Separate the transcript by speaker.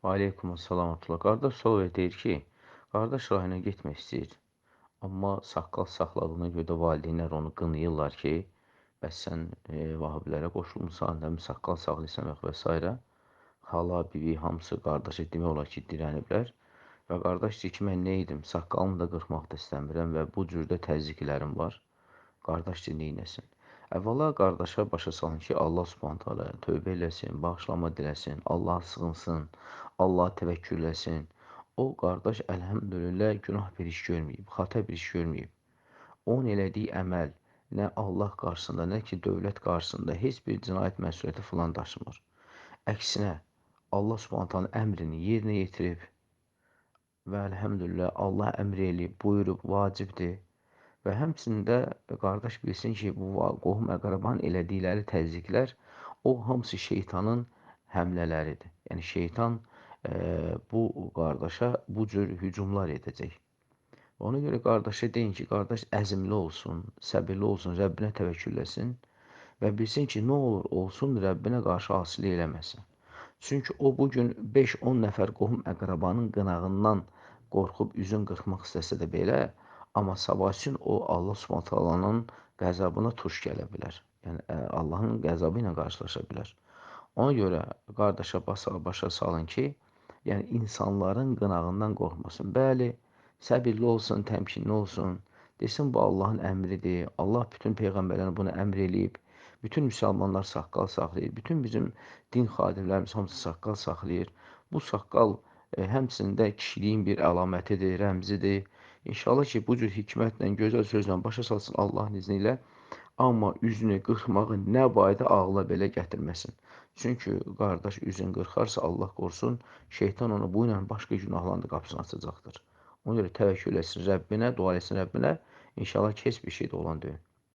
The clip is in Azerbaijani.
Speaker 1: Aleykumussalam atla. Qardaş sual deyir ki, qardaş rayona getmək istəyir. Amma saqqal saxladığına görə də valideynlər onu qınayırlar ki, bəs sən vahabilərə qoşulmusan, həm saqqal saxlayırsan və s. Xala, bibi hamısı qardaşa demək olar ki, dirəniblər. Və qardaş deyir ki, mən nə edim? Saqqalımı da qırxmaq da istəmirəm və bu cürdə təzyiqlərim var. Qardaş deyir, neynəsin? Əvvəla qardaşa başa salın ki, Allah Subhanahu taala tövbə eləsin, bağışlama diləsin, Allah sığınsın, Allah təvəkkül eləsin. O qardaş əlhəmdülillah günah bir iş görməyib, xata bir iş görməyib. Onun elədiyi əməl nə Allah qarşısında, nə ki dövlət qarşısında heç bir cinayət məsuliyyəti filan daşımır. Əksinə, Allah Subhanahu taala'nın əmrini yerinə yetirib və əlhəmdülillah Allah əmr eləyib, buyurub, vacibdir. Və həmçində qardaş bilsin ki, bu qohum-əqrabanın elədikləri təzyiqlər, o hamısı şeytanın həmlələridir. Yəni şeytan bu qardaşa bu cür hücumlar edəcək. Ona görə qardaşa deyin ki, qardaş əzmli olsun, səbirli olsun, Rəbbinə təvəkkül etsin və bilsin ki, nə olur olsun, Rəbbinə qarşı asili eləməsin. Çünki o bugün 5-10 nəfər qohum-əqrabanın qınağından qorxub üzün qırxmaq istəsə də belə, amma sabahçın o Allah Subhanahu taalanın qəzabına tuş gələ bilər. Yəni Allahın qəzabı ilə qarşılaşa bilər. Ona görə qardaşa başa salın ki, yəni insanların qınağından qorxmasın. Bəli, səbirli olsun, təmkinli olsun. Desin bu Allahın əmridir. Allah bütün peyğəmbərlərinə bunu əmr eləyib. Bütün müsəlmanlar saqqal saxlayır. Bütün bizim din xadimlərimiz hamısı saqqal saxlayır. Bu saqqal həmçində kişiliyin bir əlamətidir, rəmzidir. İnşallah ki, bu cür hikmətlə, gözəl sözlə başa salsın Allahın izni ilə. Amma üzünü qırxmağı nə bayda ağla belə gətirməsin. Çünki qardaş üzünü qırxarsa Allah qorusun, şeytan onu bu ilə başqa günahların da qapısını açacaqdır. Ona görə təvəkkül etsin Rəbbinə, dua etsin Rəbbinə. İnşallah ki, heç bir şey də olan deyil.